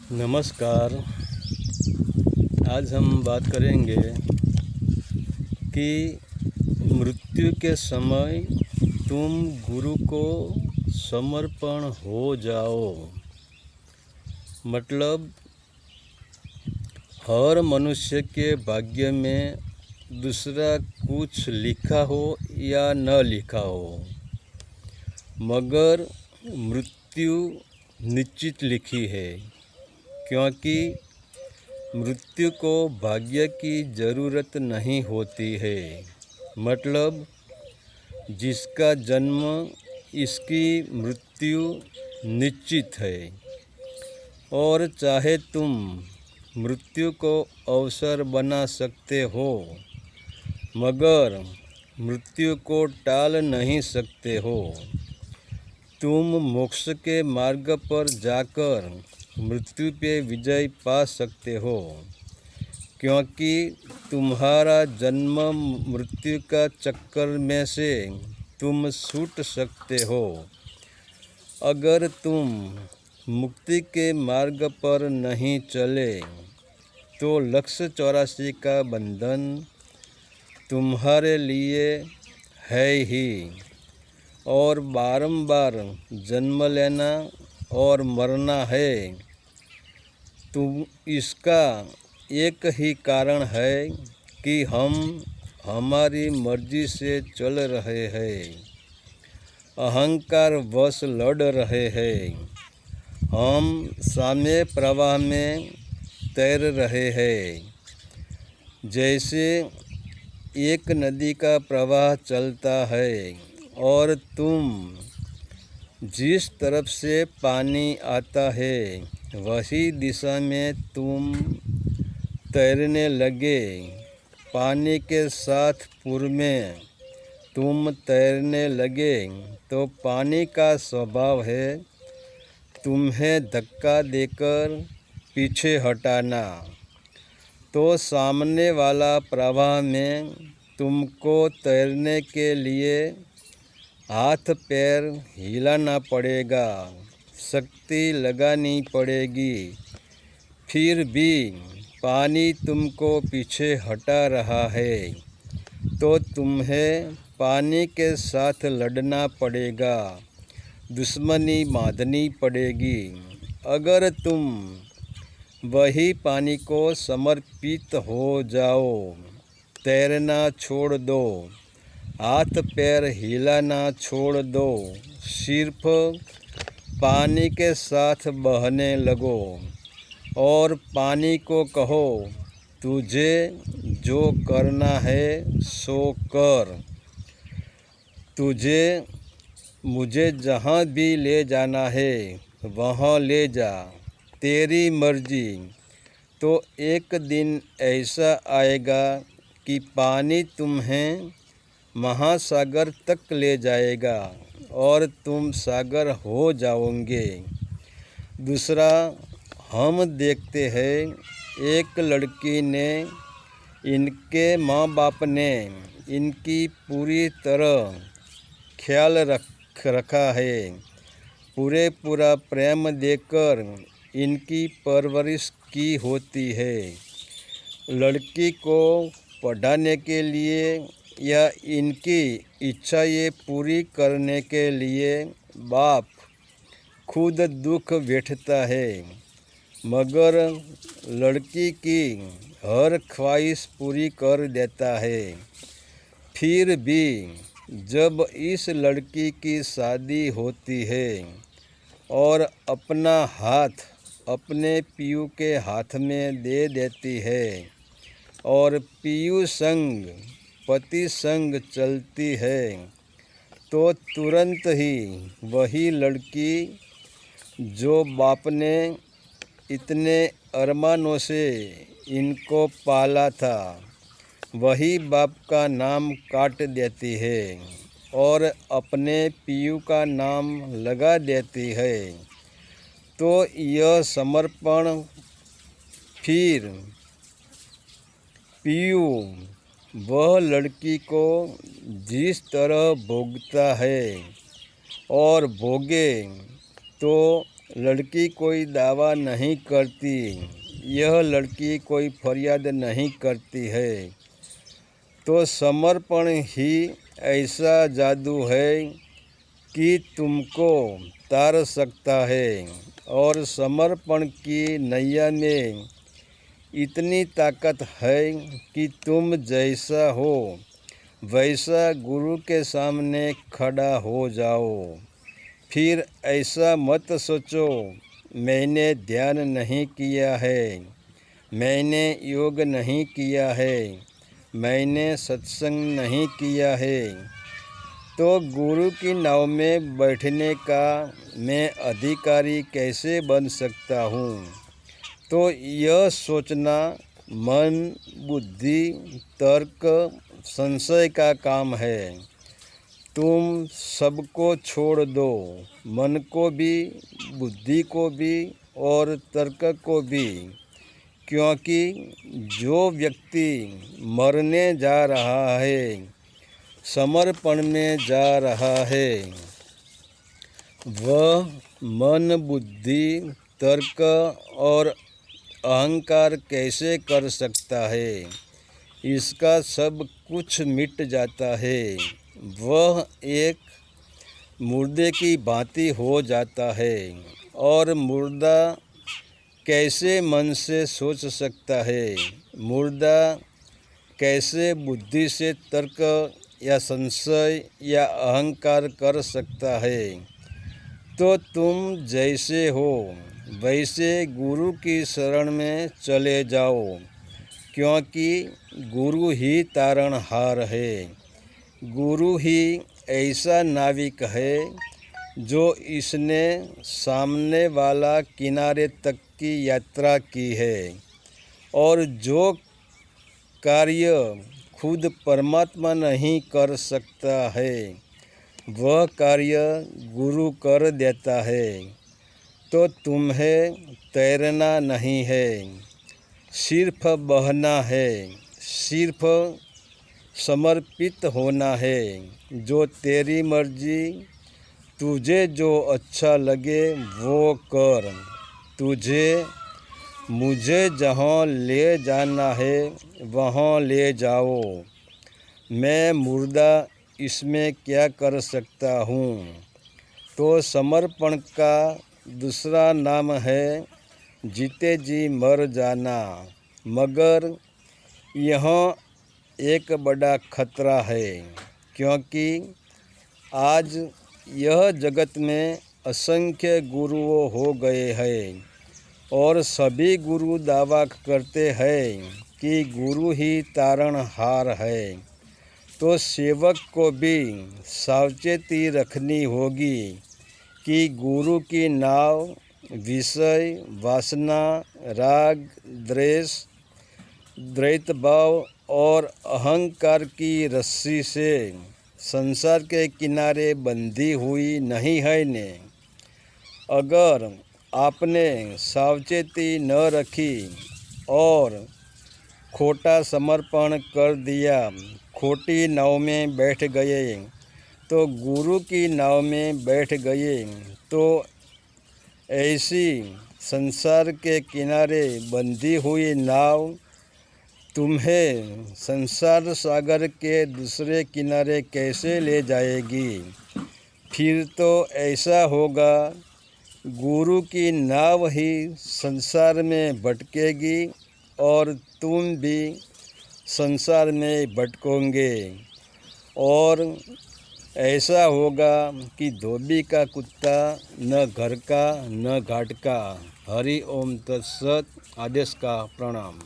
नमस्कार। आज हम बात करेंगे कि मृत्यु के समय तुम गुरु को समर्पण हो जाओ। मतलब हर मनुष्य के भाग्य में दूसरा कुछ लिखा हो या न लिखा हो, मगर मृत्यु निश्चित लिखी है, क्योंकि मृत्यु को भाग्य की ज़रूरत नहीं होती है। मतलब जिसका जन्म इसकी मृत्यु निश्चित है, और चाहे तुम मृत्यु को अवसर बना सकते हो, मगर मृत्यु को टाल नहीं सकते हो। तुम मोक्ष के मार्ग पर जाकर मृत्यु पे विजय पा सकते हो, क्योंकि तुम्हारा जन्म मृत्यु का चक्कर में से तुम छूट सकते हो। अगर तुम मुक्ति के मार्ग पर नहीं चले तो लक्ष्य 84 का बंधन तुम्हारे लिए है ही, और बारंबार जन्म लेना और मरना है। तुम इसका एक ही कारण है कि हम हमारी मर्जी से चल रहे हैं, अहंकार वश लड़ रहे हैं। हम साम्य प्रवाह में तैर रहे हैं। जैसे एक नदी का प्रवाह चलता है और तुम जिस तरफ से पानी आता है वही दिशा में तुम तैरने लगे। पानी के साथ पूर्व में तुम तैरने लगे तो पानी का स्वभाव है तुम्हें धक्का देकर पीछे हटाना। तो सामने वाला प्रवाह में तुमको तैरने के लिए हाथ पैर हिलाना पड़ेगा, शक्ति लगानी पड़ेगी। फिर भी पानी तुमको पीछे हटा रहा है, तो तुम्हें पानी के साथ लड़ना पड़ेगा, दुश्मनी बांधनी पड़ेगी। अगर तुम वही पानी को समर्पित हो जाओ, तैरना छोड़ दो, हाथ पैर हिलाना छोड़ दो, सिर्फ पानी के साथ बहने लगो और पानी को कहो तुझे जो करना है सो कर, तुझे मुझे जहाँ भी ले जाना है वहाँ ले जा, तेरी मर्जी। तो एक दिन ऐसा आएगा कि पानी तुम्हें महासागर तक ले जाएगा और तुम सागर हो जाओगे। दूसरा, हम देखते हैं एक लड़की ने, इनके माँ बाप ने इनकी पूरी तरह ख्याल रखा है, पूरा प्रेम देकर इनकी परवरिश की होती है। लड़की को पढ़ाने के लिए या इनकी इच्छा ये पूरी करने के लिए बाप खुद दुख वेठता है, मगर लड़की की हर ख्वाहिश पूरी कर देता है। फिर भी जब इस लड़की की शादी होती है और अपना हाथ अपने पियू के हाथ में दे देती है और पियू संग पति संग चलती है, तो तुरंत ही वही लड़की जो बाप ने इतने अरमानों से इनको पाला था, वही बाप का नाम काट देती है और अपने पियू का नाम लगा देती है। तो यह समर्पण फिर पियू वह लड़की को जिस तरह भोगता है और भोगे तो लड़की कोई दावा नहीं करती, यह लड़की कोई फरियाद नहीं करती है। तो समर्पण ही ऐसा जादू है कि तुमको तार सकता है, और समर्पण की नैया में इतनी ताकत है कि तुम जैसा हो वैसा गुरु के सामने खड़ा हो जाओ। फिर ऐसा मत सोचो मैंने ध्यान नहीं किया है, मैंने योग नहीं किया है, मैंने सत्संग नहीं किया है, तो गुरु की नाव में बैठने का मैं अधिकारी कैसे बन सकता हूँ। तो यह सोचना मन, बुद्धि, तर्क, संशय का काम है। तुम सबको छोड़ दो, मन को भी, बुद्धि को भी और तर्क को भी, क्योंकि जो व्यक्ति मरने जा रहा है, समर्पण में जा रहा है, वह मन, बुद्धि, तर्क और अहंकार कैसे कर सकता है। इसका सब कुछ मिट जाता है। वह एक मुर्दे की भांति हो जाता है, और मुर्दा कैसे मन से सोच सकता है, मुर्दा कैसे बुद्धि से तर्क या संशय या अहंकार कर सकता है। तो तुम जैसे हो वैसे गुरु की शरण में चले जाओ, क्योंकि गुरु ही तारणहार है। गुरु ही ऐसा नाविक है जो इसने सामने वाला किनारे तक की यात्रा की है, और जो कार्य खुद परमात्मा नहीं कर सकता है वह कार्य गुरु कर देता है। तो तुम्हें तैरना नहीं है, सिर्फ बहना है, सिर्फ समर्पित होना है। जो तेरी मर्जी, तुझे जो अच्छा लगे वो कर। तुझे मुझे जहाँ ले जाना है वहाँ ले जाओ। मैं मुर्दा इसमें क्या कर सकता हूँ। तो समर्पण का दूसरा नाम है जीते जी मर जाना। मगर यहाँ एक बड़ा खतरा है, क्योंकि आज यह जगत में असंख्य गुरुओं हो गए हैं, और सभी गुरु दावा करते हैं कि गुरु ही तारणहार है। तो सेवक को भी सावचेती रखनी होगी कि गुरु की नाव विषय, वासना, राग, द्वेष, द्वैत भाव और अहंकार की रस्सी से संसार के किनारे बंधी हुई नहीं है ने। अगर आपने सावचेती न रखी और खोटा समर्पण कर दिया, खोटी नाव में बैठ गए, तो गुरु की नाव में बैठ गए, तो ऐसी संसार के किनारे बंधी हुई नाव तुम्हें संसार सागर के दूसरे किनारे कैसे ले जाएगी। फिर तो ऐसा होगा गुरु की नाव ही संसार में भटकेगी और तुम भी संसार में भटकोगे, और ऐसा होगा कि धोबी का कुत्ता न घर का न घाट का। हरि ओम तत्सत। आदेश का प्रणाम।